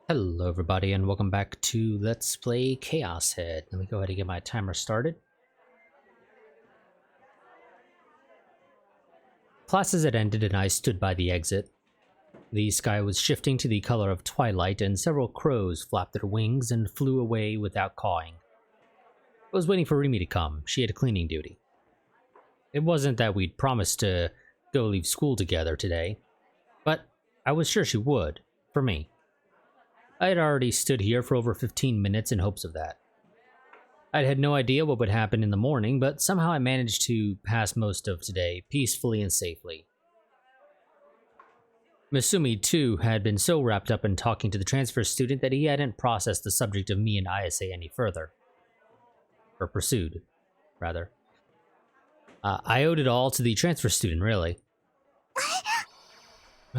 Hello everybody and welcome back to Let's Play ChäoS Head. Let me go ahead and get my timer started. Classes had ended and I stood by the exit. The sky was shifting to the color of twilight and several crows flapped their wings and flew away without cawing. I was waiting for Rimi to come. She had cleaning duty. It wasn't that we'd promised to go leave school together today, but I was sure she would, for me. I had already stood here for over 15 minutes in hopes of that. I'd had no idea what would happen in the morning, but somehow I managed to pass most of today peacefully and safely. Masumi, too, had been so wrapped up in talking to the transfer student that he hadn't processed the subject of me and Ayase any further. Or pursued, rather. I owed it all to the transfer student, really.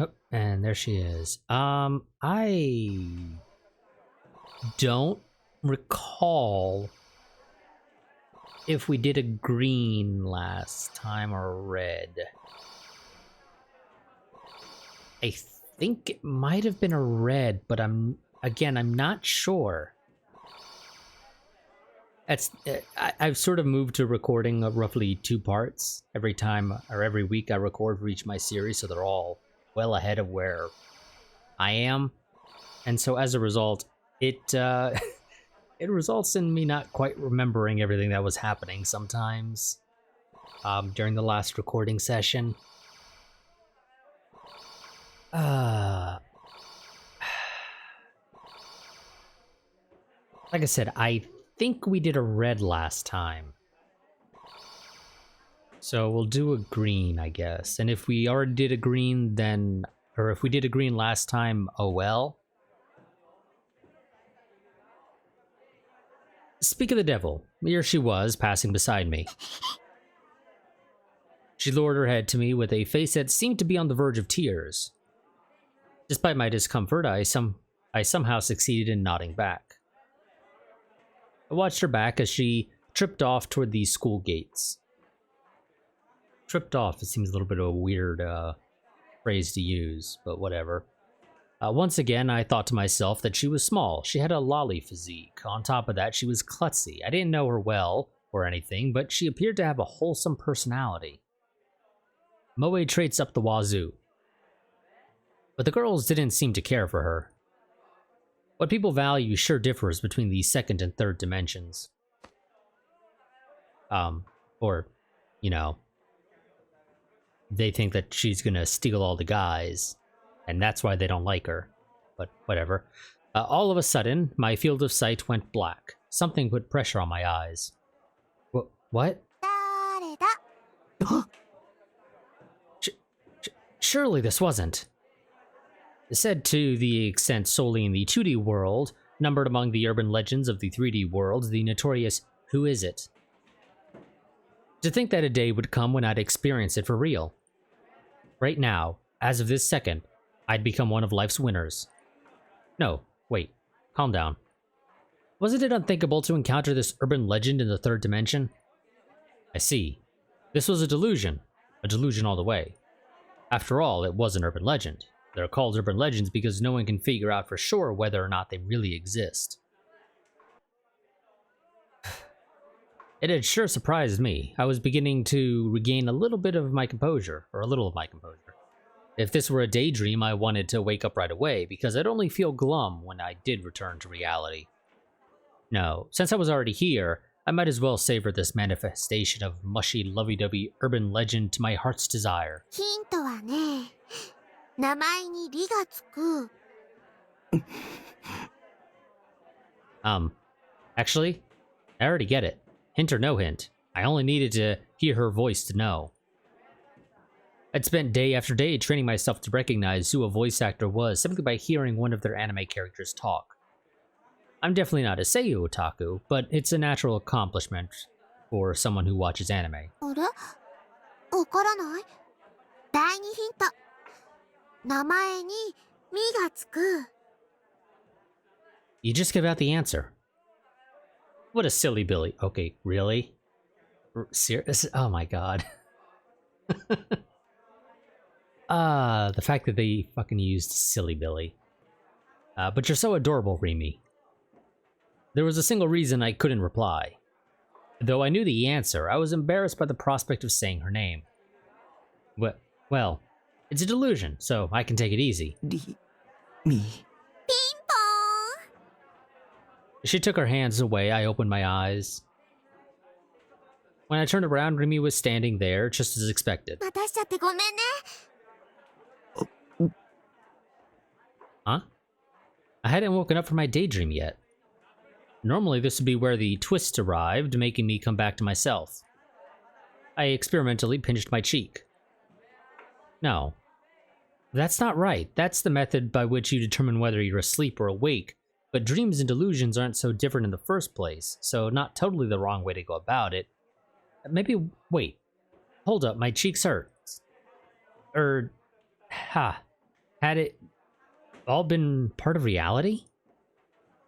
Oh, and there she is. I don't recall if we did a green last time or a red. I think it might have been a red, but I'm not sure. I've sort of moved to recording roughly 2 parts every time, or every week I record for each of my series, so they're all well ahead of where I am, and so as a result, it results in me not quite remembering everything that was happening sometimes during the last recording session. Like I said, I think we did a red last time. So we'll do a green, I guess. And if we already did a green, then... Or if we did a green last time, oh well. Speak of the devil, here she was, passing beside me. She lowered her head to me with a face that seemed to be on the verge of tears. Despite my discomfort, I somehow succeeded in nodding back. I watched her back as she tripped off toward the school gates. Tripped off, it seems a little bit of a weird phrase to use, but whatever. Once again, I thought to myself that she was small. She had a lolly physique. On top of that, she was klutzy. I didn't know her well or anything, but she appeared to have a wholesome personality. Moe traits up the wazoo. But the girls didn't seem to care for her. What people value sure differs between the second and third dimensions. Or, you know, they think that she's gonna steal all the guys, and that's why they don't like her. But whatever. All of a sudden, my field of sight went black. Something put pressure on my eyes. What? Surely this wasn't. Said to the extent solely in the 2D world, numbered among the urban legends of the 3D world, the notorious Who Is It? To think that a day would come when I'd experience it for real. Right now, as of this second, I'd become one of life's winners. No, wait, calm down. Wasn't it unthinkable to encounter this urban legend in the third dimension? I see. This was a delusion all the way. After all, it was an urban legend. They're called urban legends because no one can figure out for sure whether or not they really exist. It had sure surprised me. I was beginning to regain a little bit of my composure, or a little of my composure. If this were a daydream, I wanted to wake up right away, because I'd only feel glum when I did return to reality. No, since I was already here, I might as well savor this manifestation of mushy, lovey-dovey urban legend to my heart's desire. Actually, I already get it. Hint or no hint, I only needed to hear her voice to know. I'd spent day after day training myself to recognize who a voice actor was simply by hearing one of their anime characters talk. I'm definitely not a seiyuu otaku, but it's a natural accomplishment for someone who watches anime. You just give out the answer. What a silly Billy. Okay, really? Serious? Oh my god. The fact that they fucking used Silly Billy. But you're so adorable, Rimi. There was a single reason I couldn't reply. Though I knew the answer, I was embarrassed by the prospect of saying her name. Well, it's a delusion, so I can take it easy. Me. She took her hands away. I opened my eyes. When I turned around, Rimi was standing there, just as expected. Huh? I hadn't woken up from my daydream yet. Normally, this would be where the twist arrived, making me come back to myself. I experimentally pinched my cheek. No. That's not right. That's the method by which you determine whether you're asleep or awake. But dreams and delusions aren't so different in the first place, so not totally the wrong way to go about it. Maybe, wait. Hold up, my cheeks hurt. Had it all been part of reality?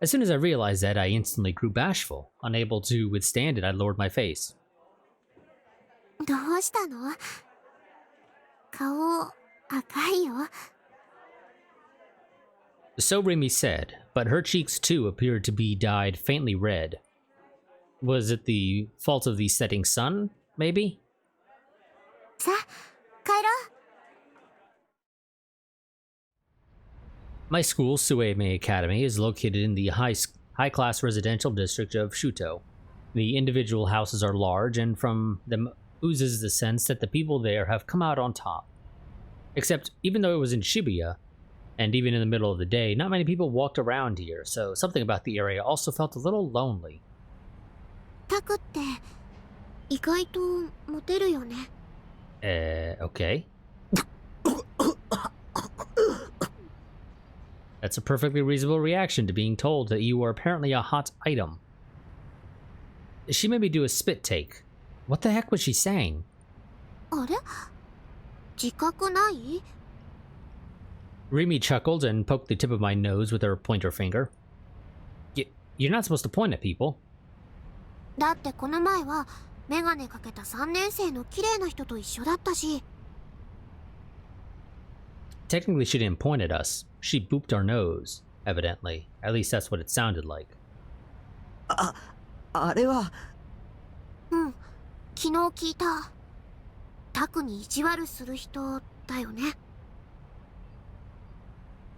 As soon as I realized that, I instantly grew bashful. Unable to withstand it, I lowered my face. So Rimi said, but her cheeks too appeared to be dyed faintly red. Was it the fault of the setting sun, maybe? My school, Sueime Academy, is located in the high-class residential district of Shuto. The individual houses are large, and from them oozes the sense that the people there have come out on top. Except, even though it was in Shibuya, and even in the middle of the day, not many people walked around here, so something about the area also felt a little lonely. Okay. That's a perfectly reasonable reaction to being told that you are apparently a hot item. She made me do a spit take. What the heck was she saying? Rimi chuckled and poked the tip of my nose with her pointer finger. You're not supposed to point at people. Technically, she didn't point at us. She booped our nose, evidently. At least that's what it sounded like.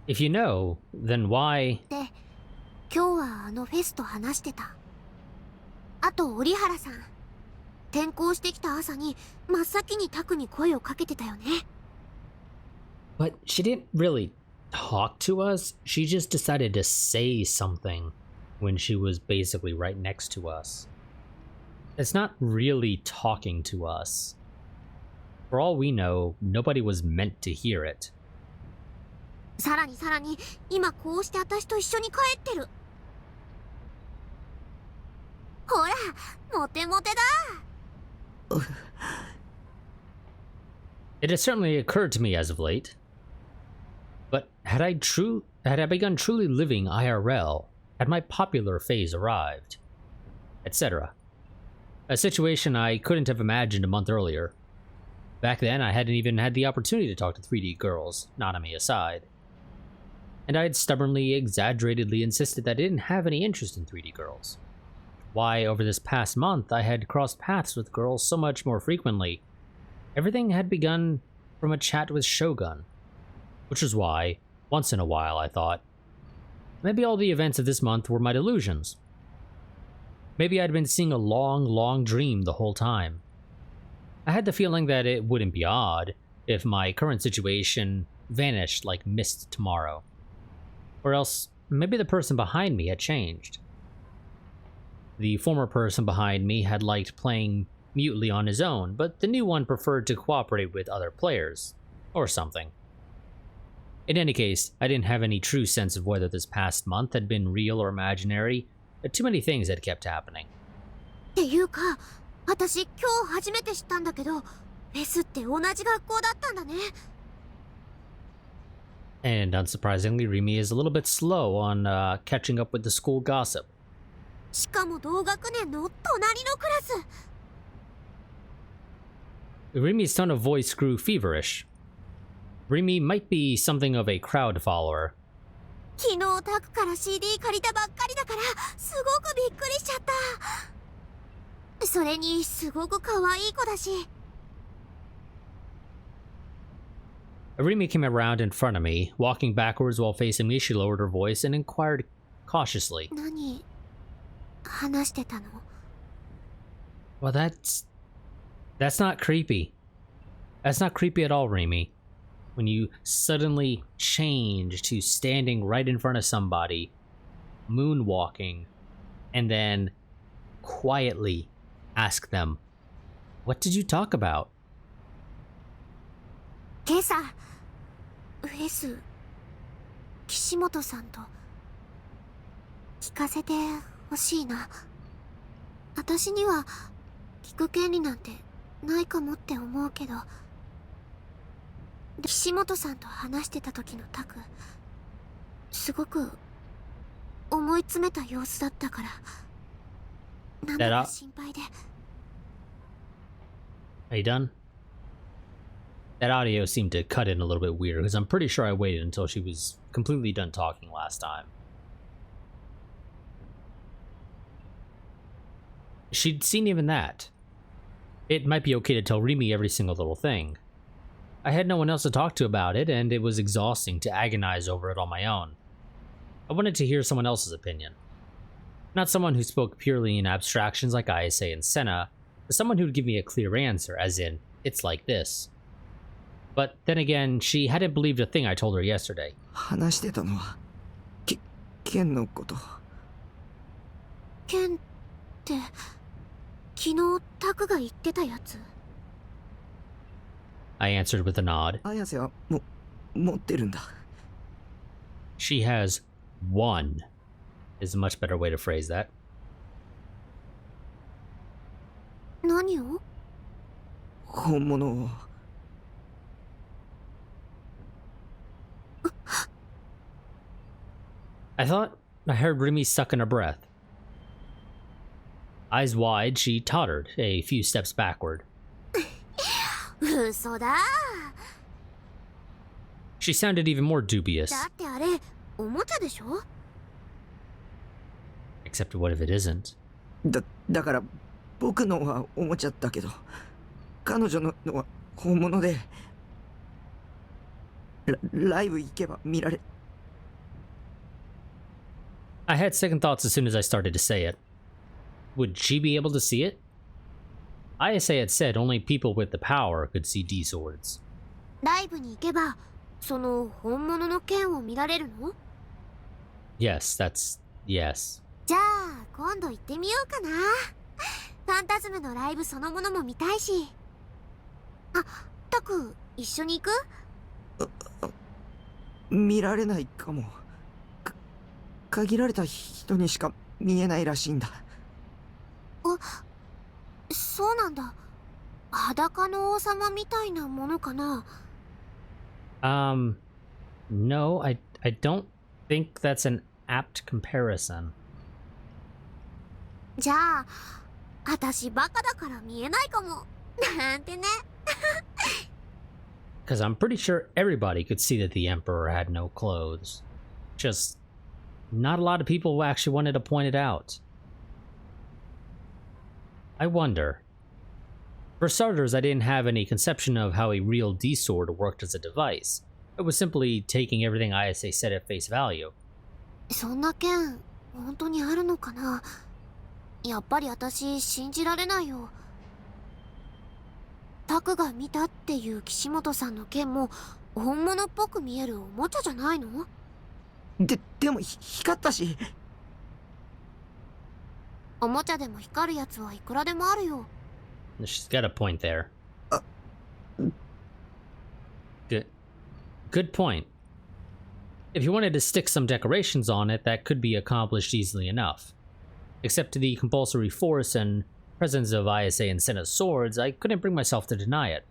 If you know, then why... But she didn't really talk to us. She just decided to say something when she was basically right next to us. It's not really talking to us. For all we know, nobody was meant to hear it. It has certainly occurred to me as of late. But had I begun truly living IRL, had my popular phase arrived, etc. A situation I couldn't have imagined a month earlier. Back then, I hadn't even had the opportunity to talk to 3D girls, Nanami aside. And I had stubbornly, exaggeratedly insisted that I didn't have any interest in 3D girls. Why, over this past month, I had crossed paths with girls so much more frequently. Everything had begun from a chat with Shogun. Which is why, once in a while, I thought, maybe all the events of this month were my delusions. Maybe I'd been seeing a long, long dream the whole time. I had the feeling that it wouldn't be odd if my current situation vanished like mist tomorrow. Or else, maybe the person behind me had changed. The former person behind me had liked playing mutely on his own, but the new one preferred to cooperate with other players, or something. In any case, I didn't have any true sense of whether this past month had been real or imaginary. Too many things had kept happening. And unsurprisingly, Rimi is a little bit slow on catching up with the school gossip. Rimi's tone of voice grew feverish. Rimi might be something of a crowd follower. 昨日タクから CD 借りたばっかりだからすごくびっくりしちゃった。それにすごく可愛い子だし。Arimi came around in front of me, walking backwards while facing me. She lowered her voice and inquired cautiously. 何話してたの? Well, that's not creepy. That's not creepy at all, Rimi. When you suddenly change to standing right in front of somebody, moonwalking, and then quietly ask them, "What did you talk about?" 今朝ウエス岸本さんと聞かせてほしいな。私には聞く権利なんてないかもって思うけど、岸本さんと話してた時のタク、すごく思い詰めた様子だったから、なんだか心配で。Are you done? That audio seemed to cut in a little bit weird, because I'm pretty sure I waited until she was completely done talking last time. She'd seen even that. It might be okay to tell Rimi every single little thing. I had no one else to talk to about it, and it was exhausting to agonize over it on my own. I wanted to hear someone else's opinion. Not someone who spoke purely in abstractions like Ayase and Senna, but someone who'd give me a clear answer, as in, it's like this. But then again, she hadn't believed a thing I told her yesterday. 話してたのは剣のこと。剣って昨日タクが言ってたやつ? I answered with a nod. 綾瀬は持ってるんだ。She has one, is a much better way to phrase that. 何を? 本物を。I thought I heard Rimi suck in her breath. Eyes wide, she tottered a few steps backward. 嘘だ。 She sounded even more dubious. だってあれおもちゃでしょ? Except what if it isn't? だから僕のはおもちゃだけど、彼女のは本物で、ライブ行けば見られ。I had second thoughts as soon as I started to say it. Would she be able to see it? Ayase had said only people with the power could see D swords. ライブに行けばその本物の剣を見られるの? Yes, yes. じゃあ今度行ってみようかな。ファンタズムのライブそのものも見たいし。あ、タク一緒に行く? 見られないかも。限られた人にしか見えないらしいんだ。あ、そうなんだ。裸の王様みたいなものかな? No, I don't think that's an apt comparison. じゃあ、私バカだから見えないかも。なんてね。Because I'm pretty sure everybody could see that the Emperor had no clothes. Just not a lot of people actually wanted to point it out. I wonder. For starters, I didn't have any conception of how a real D-sword worked as a device. It was simply taking everything Ayase said at face value. そんな剣、本当にあるのかな? やっぱり私信じられないよ。タクが見たっていう岸本さんの剣も本物っぽく見えるおもちゃじゃないの? でも光ったし。おもちゃでも光るやつはいくらでもあるよ。She's got a point there. Good point. If you wanted to stick some decorations on it, that could be accomplished easily enough. Except to the compulsory force and presence of Ayase and Senna's swords, I couldn't bring myself to deny it.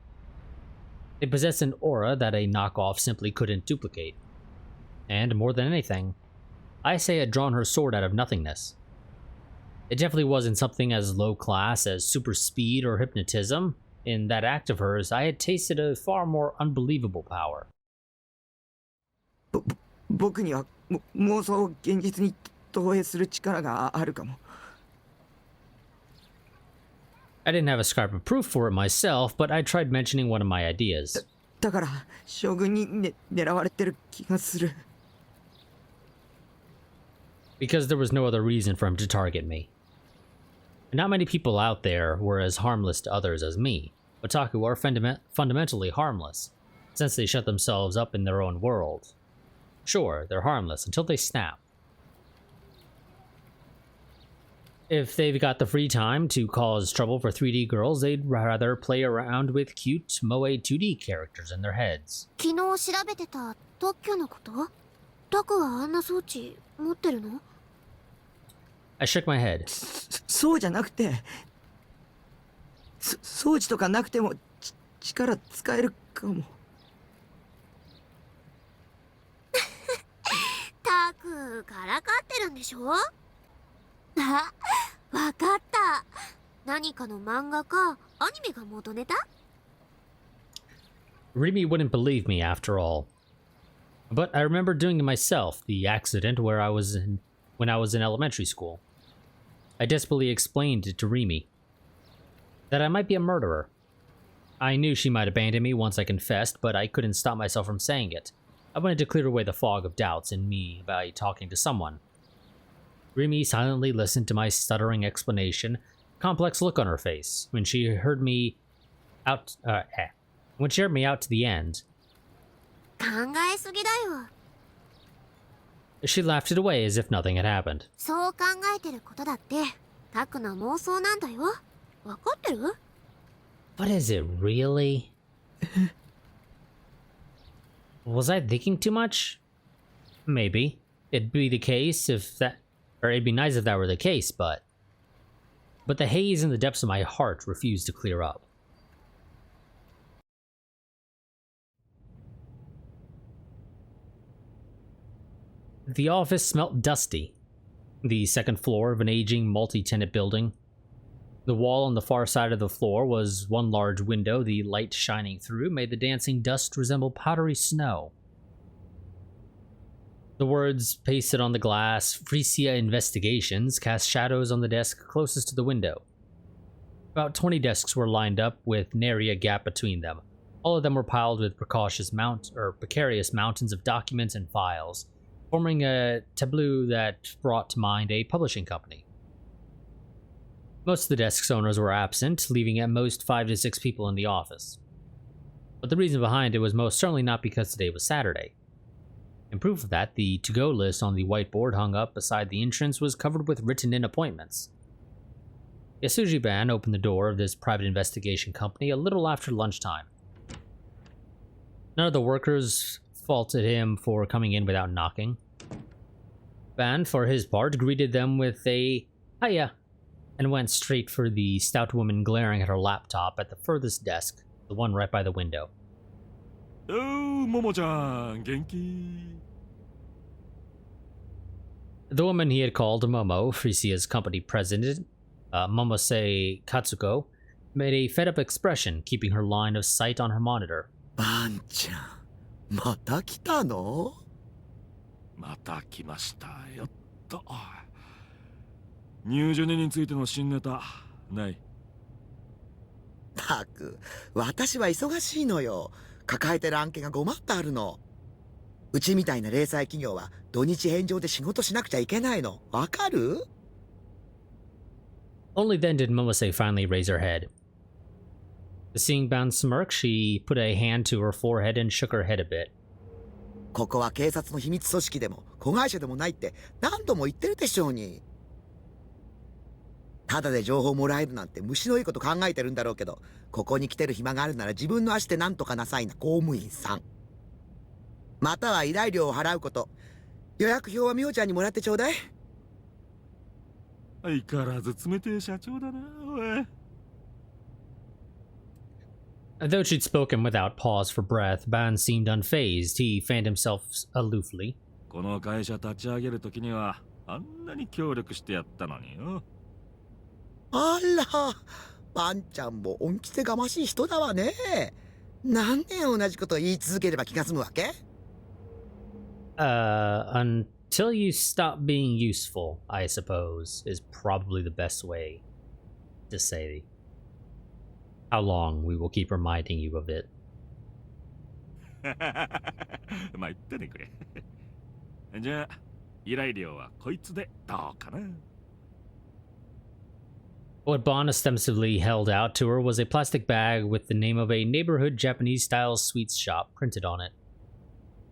It possessed an aura that a knockoff simply couldn't duplicate. And more than anything, Ayase had drawn her sword out of nothingness. It definitely wasn't something as low class as super speed or hypnotism. In that act of hers, I had tasted a far more unbelievable power. 僕には妄想を現実に投影する力があるかも。I didn't have a scarp of proof for it myself, but I tried mentioning one of my ideas. だから将軍に、狙われてる気がする。Because there was no other reason for him to target me. Not many people out there were as harmless to others as me. Otaku are fundamentally harmless, since they shut themselves up in their own world. Sure, they're harmless until they snap. If they've got the free time to cause trouble for 3D girls, they'd rather play around with cute Moe 2D characters in their heads. 昨日調べてた特許のこと？タクはあんな装置持ってるの？ I shook my head. そうじゃなくて、装置とかなくても力使えるかも。タクからかってるんでしょ？あ、わかった。何かの漫画かアニメが元ネタ？ Rimi wouldn't believe me after all. But I remember doing it myself, the accident when I was in elementary school. I desperately explained it to Rimi that I might be a murderer. I knew she might abandon me once I confessed, but I couldn't stop myself from saying it. I wanted to clear away the fog of doubts in me by talking to someone. Rimi silently listened to my stuttering explanation, complex look on her face, when she heard me out to the end. 考えすぎだよ。 She laughed it away as if nothing had happened. そう考えてることだってタクの妄想なんだよ。わかってる？ But is it really? Was I thinking too much? Maybe. It'd be the case if that... Or it'd be nice if that were the case, but... But the haze in the depths of my heart refused to clear up. The office smelt dusty. The second floor of an aging multi-tenant building. The wall on the far side of the floor was one large window. The light shining through made the dancing dust resemble powdery snow. The words pasted on the glass, Frisia Investigations, cast shadows on the desk closest to the window. About 20 desks were lined up with nary a gap between them. All of them were piled with precarious mountains of documents and files, forming a tableau that brought to mind a publishing company. Most of the desk's owners were absent, leaving at most 5 to 6 people in the office. But the reason behind it was most certainly not because today was Saturday. In proof of that, the to-go list on the whiteboard hung up beside the entrance was covered with written-in appointments. Yasuji-ban opened the door of this private investigation company a little after lunchtime. None of the workers faulted him for coming in without knocking. Ban, for his part, greeted them with a "Hiya," and went straight for the stout woman glaring at her laptop at the furthest desk, the one right by the window. Oh, Momo-chan, genki? The woman he had called Momo, Frisia's company president, Momose Katsuko, made a fed-up expression, keeping her line of sight on her monitor. バンちゃん、また来たの？また来ました。やっと。入所年についての新ネタ、ない。たく、私は忙しいのよ。抱えてる案件が5万とあるの。うちみたいな零細企業は土日返上で仕事しなくちゃいけないの。わかる？ Only then did Momose finally raise her head. Seeing Ban's smirk, she put a hand to her forehead and shook her head a bit. ここは警察の秘密組織でも子会社でもないって何度も言ってるでしょうに。ただで情報もらえるなんて虫のいいこと考えてるんだろうけど、ここに来てる暇があるなら自分の足で何とかなさいな公務員さん。または依頼料を払うこと。予約表はみおちゃんにもらってちょうだい。相変わらず冷てえ社長だな、おい。Though she'd spoken without pause for breath, Ban seemed unfazed. He fanned himself aloofly. この会社立ち上げるときにはあんなに協力してやったのによ。あら、バンちゃんも恩着せがましい人だわね。何年同じこと言い続ければ気が済むわけ？ Until you stop being useful, I suppose, is probably the best way to say how long we will keep reminding you of it. まあ言ってねくれ。じゃあ依頼料はこいつでどうかな。What Bon ostensibly held out to her was a plastic bag with the name of a neighborhood Japanese-style sweets shop printed on it.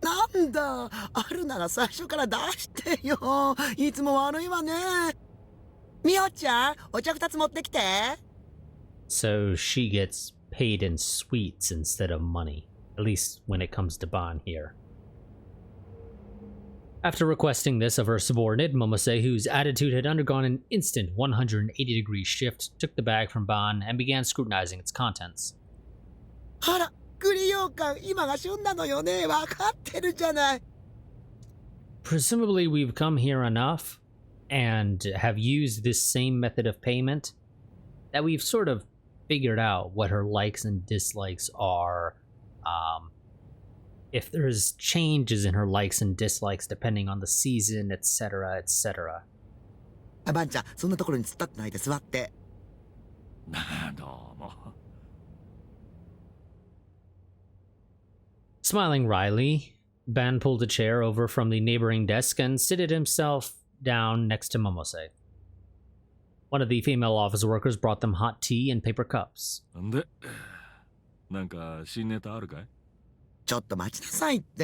なんだ、あるなら最初から出してよ。いつも悪いわね。みおちゃん、お茶2つ持ってきて。So she gets paid in sweets instead of money, at least when it comes to Bon here. After requesting this of her subordinate, Momose, whose attitude had undergone an instant 180-degree shift, took the bag from Bon and began scrutinizing its contents. あら、栗羊羹、今が旬なのよね。わかってるじゃない。Presumably we've come here enough and have used this same method of payment that we've sort of figured out what her likes and dislikes are. If there's changes in her likes and dislikes depending on the season, etc., etc. ばんちゃん、そんなところに突っ立ってないで座って。どうも。Smiling wryly, Ban pulled a chair over from the neighboring desk and seated himself down next to Momose. One of the female office workers brought them hot tea in paper cups. んで、なんか新ネタあるかい？ちょっと待ちなさいって。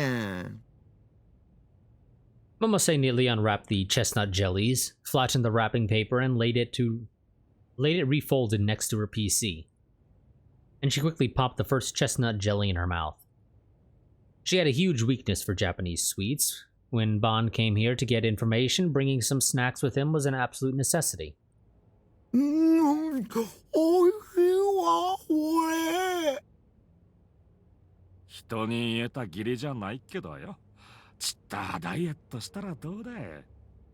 Momose neatly unwrapped the chestnut jellies, flattened the wrapping paper, and laid it refolded next to her PC. And she quickly popped the first chestnut jelly in her mouth. She had a huge weakness for Japanese sweets. When Bon came here to get information, bringing some snacks with him was an absolute necessity. おいしいわ、これ。人に言えた義理じゃないけどよ。ちったダイエットしたらどうだい？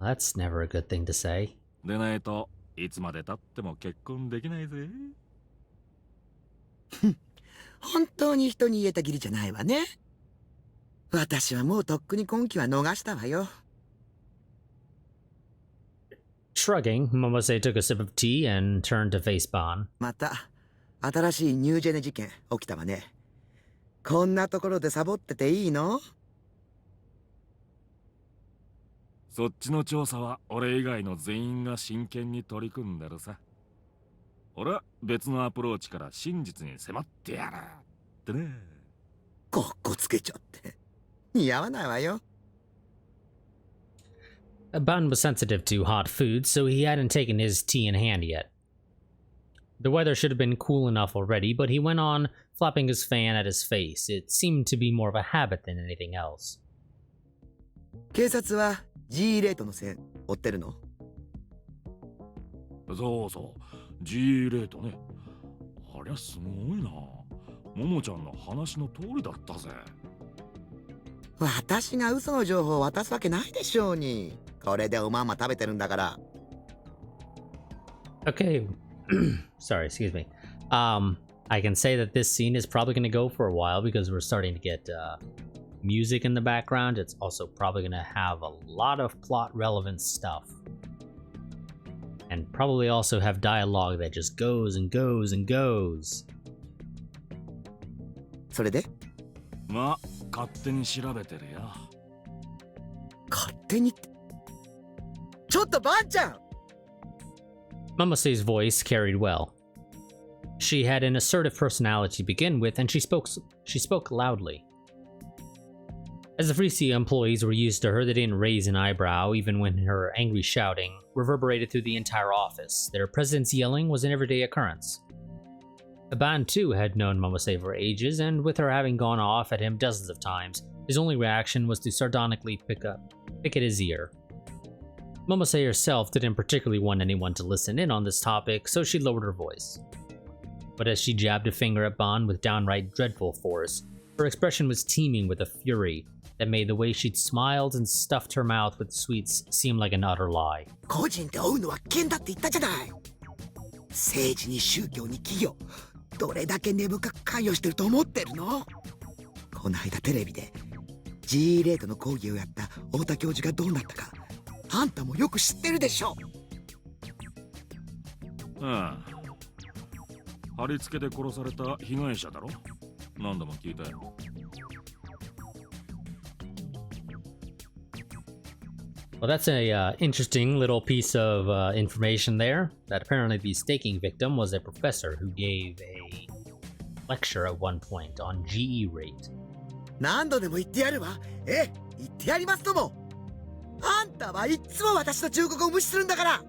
That's never a good thing to say. でないといつまで経っても結婚できないぜ。本当に人に言えた義理じゃないわね。私はもうとっくに今期は逃したわよ。Shrugging, Momose took a sip of tea and turned to face Bon. また新しいニュージェネ事件起きたわね。こんなところでサボってていいの？そっちの調査は俺以外の全員が真剣に取り組んでるさ。俺は別のアプローチから真実に迫ってやるってね。かっこつけちゃって似合わないわよ。Bon was sensitive to hot food, so he hadn't taken his tea in hand yet. The weather should have been cool enough already, but he went on flapping his fan at his face. It seemed to be more of a habit than anything else. 警察は G レートの線追ってるの？そうそう、G レートね。ありゃすごいな。ももちゃんの話の通りだったぜ。私が嘘の情報を渡すわけないでしょうに。これでおまんま食べてるんだから。Okay. Sorry, excuse me. I can say that this scene is probably going to go for a while because we're starting to get music in the background. It's also probably going to have a lot of plot relevant stuff. And probably also have dialogue that just goes and goes and goes. それで？まあ、勝手に調べてるよ。勝手にって。ちょっとばんちゃん！ Momose's voice carried well. She had an assertive personality to begin with, and she spoke loudly. As the Frisia employees were used to her, they didn't raise an eyebrow, even when her angry shouting reverberated through the entire office. Their president's yelling was an everyday occurrence. Ban, too, had known Momose for ages, and with her having gone off at him dozens of times, his only reaction was to sardonically pick at his ear. Momose herself didn't particularly want anyone to listen in on this topic, so she lowered her voice. But as she jabbed a finger at Ban with downright dreadful force, her expression was teeming with a fury that made the way she'd smiled and stuffed her mouth with sweets seem like an utter lie. 個人で追うのは危険だって言ったじゃない。政治に宗教に企業、どれだけ根深く関与してると思ってるの？この間テレビで G レートの講義をやった太田教授がどうなったかあんたもよく知ってるでしょ。ああ、貼り付けで殺された被害者だろ。何度も聞いたよ。Well, that's a interesting little piece of information there. That apparently the staking victim was a professor who gave a lecture at one point on GE rate. 何度でも言ってやるわ。言ってやりますとも。あんたはいつも私の忠告を無視するんだから。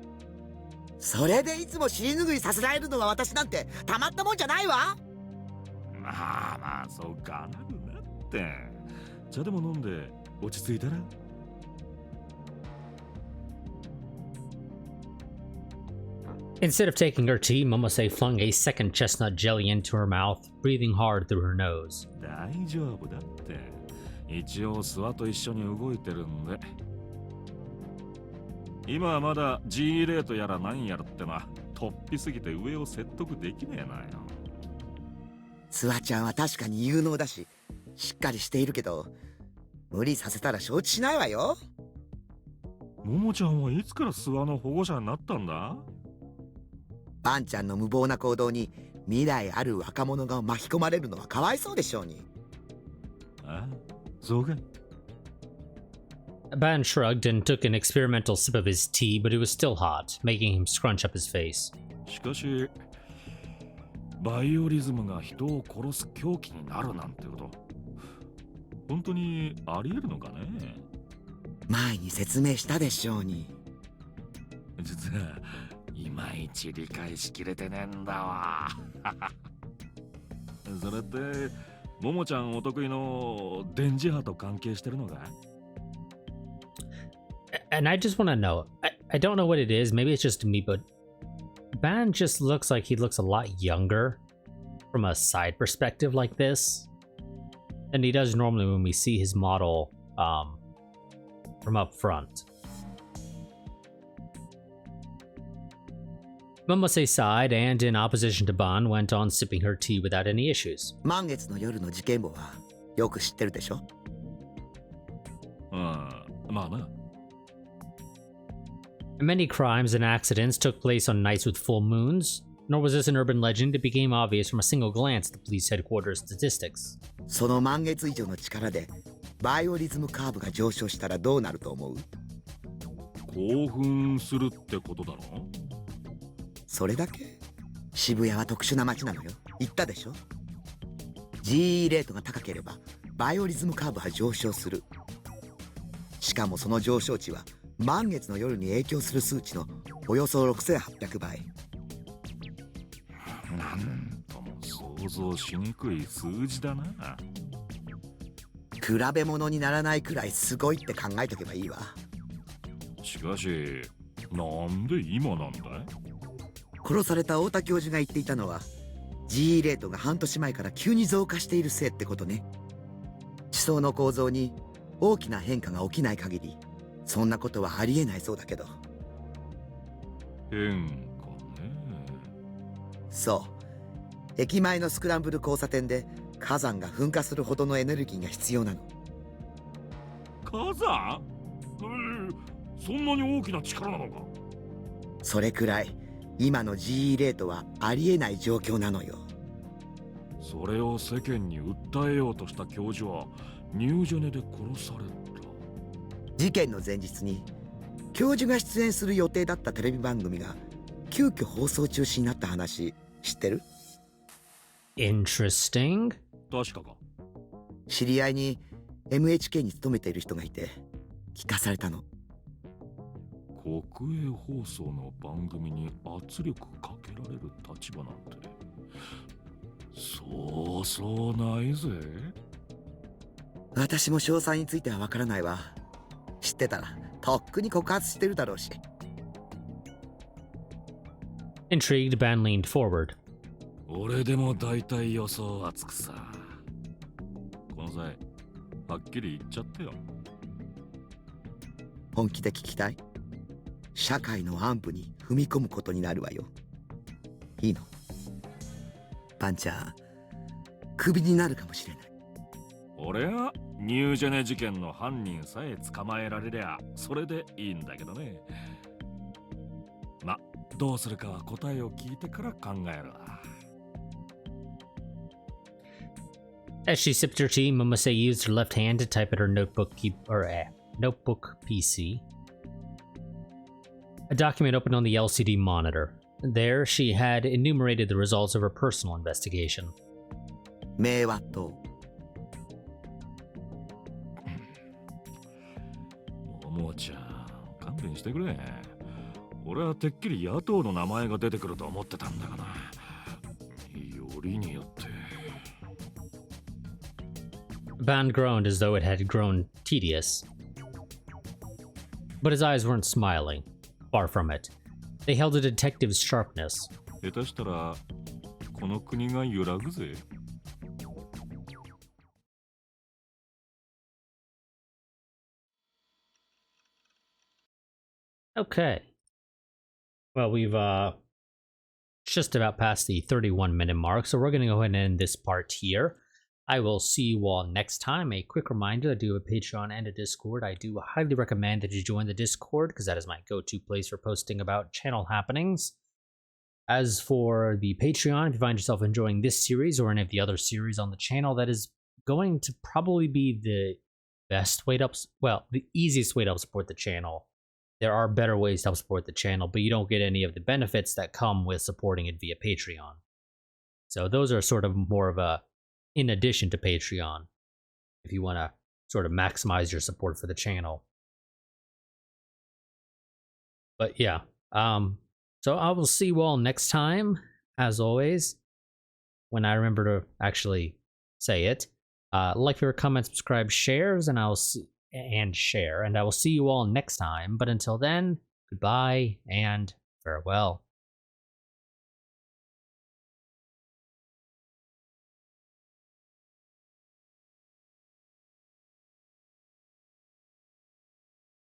それでいつも尻拭いさせられるのは私なんてたまったもんじゃないわ。まあまあ、そうかなるなって。茶でも飲んで落ち着いたら。Instead of taking her tea, Momose flung a second chestnut jelly into her mouth, breathing hard through her nose. 大丈夫だって。一応諏訪と一緒に動いてるんで。今はまだ G レートやら何やらってのは突飛すぎて上を説得できねえなよ。諏訪ちゃんは確かに有能だししっかりしているけど無理させたら承知しないわよ。ももちゃんはいつから諏訪の保護者になったんだ？バンちゃんの無謀な行動に未来ある若者が巻き込まれるのはかわいそうでしょうに。ああ、そうかい。Ban shrugged and took an experimental sip of his tea, but it was still hot, making him scrunch up his face. しかしバイオリズムが人を殺す凶器になるなんてこと本当にありえるのかね。前に説明したでしょうに。実はいまいち理解しきれてねえんだわ。それってももちゃんお得意の電磁波と関係してるのか？ And I just want to know, I don't know what it is, maybe it's just me, but Ban just looks like he looks a lot younger from a side perspective like this than he does normally when we see his model from up front. Momose sighed and, in opposition to Ban, went on sipping her tea without any issues. 満月の夜の事件簿はよく知ってるでしょ。まあな。Many crimes and accidents took place on nights with full moons, nor was this an urban legend. It became obvious from a single glance at the police headquarters statistics. その満月以上の力でバイオリズムカーブが上昇したらどうなると思う？興奮するってことだろ？それだけ？渋谷は特殊な街なのよ。言ったでしょ？ G レートが高ければバイオリズムカーブは上昇する。しかもその上昇値は満月の夜に影響する数値のおよそ6800倍。なんとも想像しにくい数字だな。比べ物にならないくらいすごいって考えとけばいいわ。しかしなんで今なんだい？殺された太田教授が言っていたのは G レートが半年前から急に増加しているせいってことね。地層の構造に大きな変化が起きない限りそんなことはありえないそうだけど。変化ね。そう、駅前のスクランブル交差点で火山が噴火するほどのエネルギーが必要なの。火山？そんなに大きな力なのか？それくらい今の G レートはありえない状況なのよ。それを世間に訴えようとした教授はニュージェネで殺された。事件の前日に教授が出演する予定だったテレビ番組が急遽放送中止になった話知ってる？ Interesting. 確かか。知り合いに NHK に勤めている人がいて聞かされたの。国営放送の番組に圧力かけられる立場なんてそうそうないぜ。私も詳細についてはわからないわ。知ってたらとっくに告発してるだろうし。 Intrigued, Ban leaned forward. 俺でも大体予想はつくさ。この際はっきり言っちゃってよ。本気で聞きたい？社会の安部に踏み込むことになるわよ。いいの？パンちゃんクビになるかもしれない。俺はニュージェネ事件の犯人さえ捕まえられりゃそれでいいんだけどね。ま、どうするかは答えを聞いてから考えるわ。As she sipped her tea, Momose used her left hand to type at her notebook PC. A document opened on the LCD monitor. There, she had enumerated the results of her personal investigation. 名和とももちゃん、勘弁してくれ。俺はてっきり野党の名前が出てくると思ってたんだがな。よりによって。Bond groaned as though it had grown tedious. But his eyes weren't smiling. Far from it. They held a detective's sharpness. 下手したらこの国が揺らぐぜ。Okay. Well, we've just about passed the 31-minute mark, so we're going to go ahead and end this part here. I will see you all next time. A quick reminder, I do have a Patreon and a Discord. I do highly recommend that you join the Discord, because that is my go-to place for posting about channel happenings. As for the Patreon, if you find yourself enjoying this series or any of the other series on the channel, that is going to probably be the best way to the easiest way to help support the channel. There are better ways to help support the channel, but you don't get any of the benefits that come with supporting it via Patreon. So those are sort of more of a in addition to Patreon, if you want to sort of maximize your support for the channel. But yeah, so I will see you all next time, as always, when I remember to actually say it. Like, favorite, comment, subscribe, shares, and I will see you all next time. But until then, goodbye and farewell.